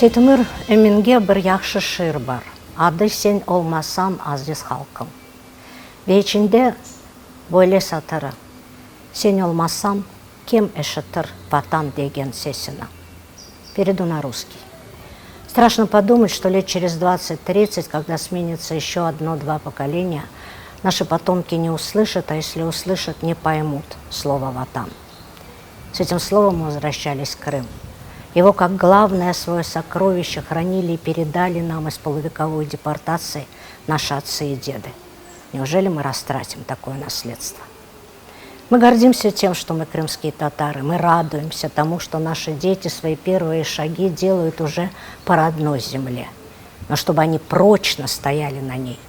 Сейтімір әменге бір яқшы шыр бар. Ады сен олмасам азиз халқым. Вечінде бойле сатыры. Сен олмасам кем эшітір ватан деген сесіна. Перейду на русский. Страшно подумать, что лет через 20-30, когда сменится еще одно-два поколения, наши потомки не услышат, а если услышат, не поймут слово «ватан». С этим словом мы возвращались в Крым. Его как главное свое сокровище хранили и передали нам из полувековой депортации наши отцы и деды. Неужели мы растратим такое наследство? Мы гордимся тем, что мы крымские татары. Мы радуемся тому, что наши дети свои первые шаги делают уже по родной земле. Но чтобы они прочно стояли на ней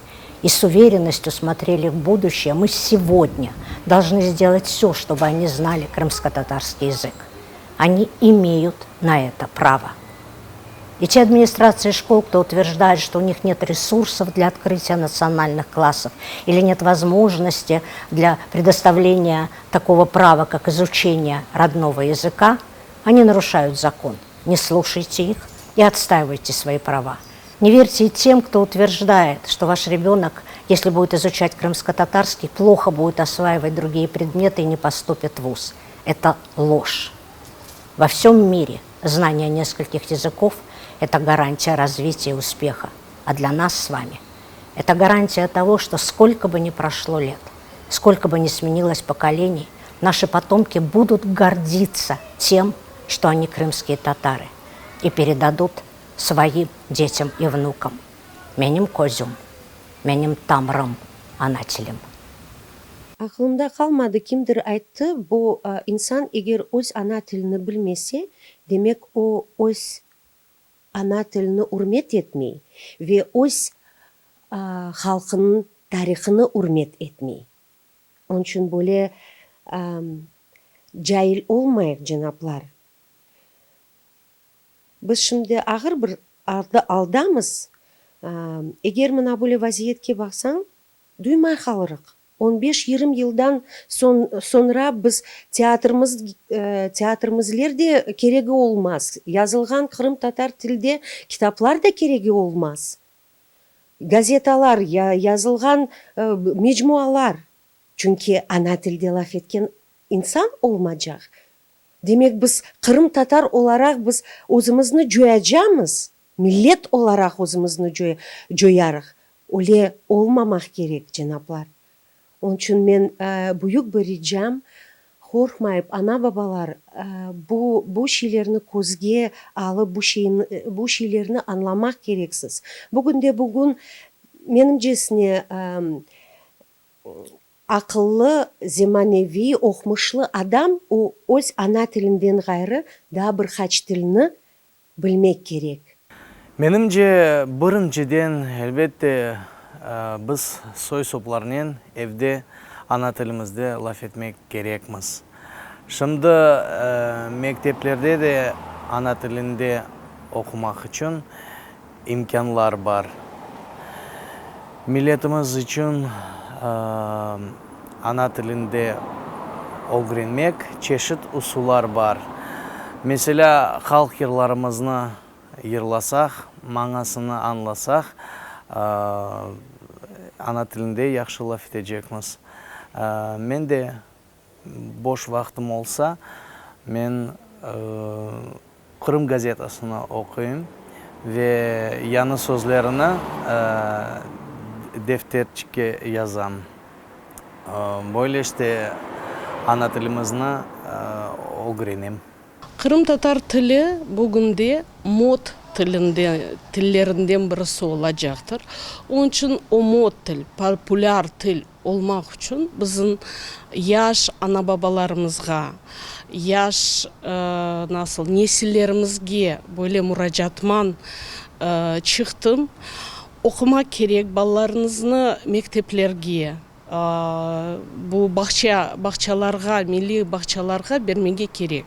и с уверенностью смотрели в будущее, мы сегодня должны сделать все, чтобы они знали крымско-татарский язык. Они имеют на это право. И те администрации школ, кто утверждает, что у них нет ресурсов для открытия национальных классов или нет возможности для предоставления такого права, как изучение родного языка, они нарушают закон. Не слушайте их и отстаивайте свои права. Не верьте и тем, кто утверждает, что ваш ребенок, если будет изучать крымско-татарский, плохо будет осваивать другие предметы и не поступит в вуз. Это ложь. Во всем мире знание нескольких языков – это гарантия развития и успеха. А для нас с вами это гарантия того, что сколько бы ни прошло лет, сколько бы ни сменилось поколений, наши потомки будут гордиться тем, что они крымские татары, и передадут своим детям и внукам. Меним козюм, меним тамрам анателем. Ақылымда қалмады, кімдір айтты, бұл инсан егер өз ана тіліні білмесе, демек о өз ана тіліні үрмет етмей, ве өз халқының тарихыны үрмет етмей. Onun için böyle cahil olmayық, жанаплар. Біз şimdi ağır bir aldamыз. Егер мына böyle vaziyetке бақсаң, duymay қалырық. 15-20 yıldan sonra biz teatrımızlar de keregi olmaz. Yazılgan Kırım Tatar tilde kitaplar da keregi olmaz. Gazetalar, yazılgan mecmualar. Çünkü ana tilde laf etken insan olmayacak. Demek biz Kırım Tatar olarak biz özümüzünü joyacağımız. Millet olarak özümüzünü joyarıq. Öyle olmamak gerek canaplar. Onun için men büyük bir ricam, korkmayıp ana babalar bu şeylerini közge alıp bu şeylerini anlamak gereksiz. Bugün menimcesine akıllı, zemanevi, okmuşlu adam o öz ana tilinden gayrı daha bir kaç tilini bilmek gerek. Menimce birinciden elbette biz soy soplarynyň evde ana tilimizde laf etmek gerekmiz. Şimdi mekteplerde de ana tilinde okumak için imkanlar var. Milletimiz için ana tilinde öğrenmek çeşit usullar var. Mesela halk yırlarımızını yırlasak, manasını anlasak, ana tilinde yaxşı laf edecekmiz. Men de boş vaktim olsa, men Kırım gazetasını okuyayım ve yanı sözlerini defterçike yazam. Böyle işte ana tilimizni öğrenim. Kırım Tatar tili bugünde mod tillerinden birisi olacaktır. Onun için o mod til, popüler til olmak için bizim yaş ana babalarımızga, yaş nasıl nesillerimizge böyle müracaatman çıktım. Okumak gerek, ballarınızı mekteplerge, bu bahçalarga, milli bahçalarga vermege gerek.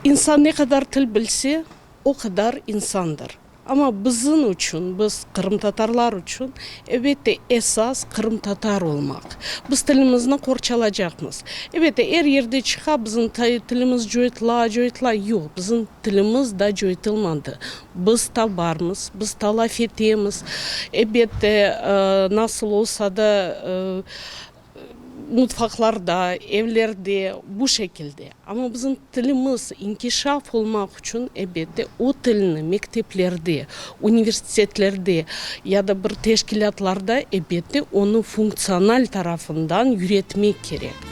İnsan ne kadar til bilse, o kadar insandır. Ama bizim için, biz Kırım Tatarlar için elbette esas Kırım Tatar olmak. Biz tilimizni korçalacakmız. Elbette her yerde çıka bizim tilimiz joytla yok. Bizim tilimiz da joytılmadı. Biz da varmız, biz da laf etemiz. Elbette nasıl olsa da mutfaklarda, evlerde bu şekilde. Ama bizim tilimiz inkişaf olmak için elbette o tilini mekteplerde, üniversitelerde ya da bir teşkilatlarda elbette onu fonksiyonel tarafından üretmek gerek.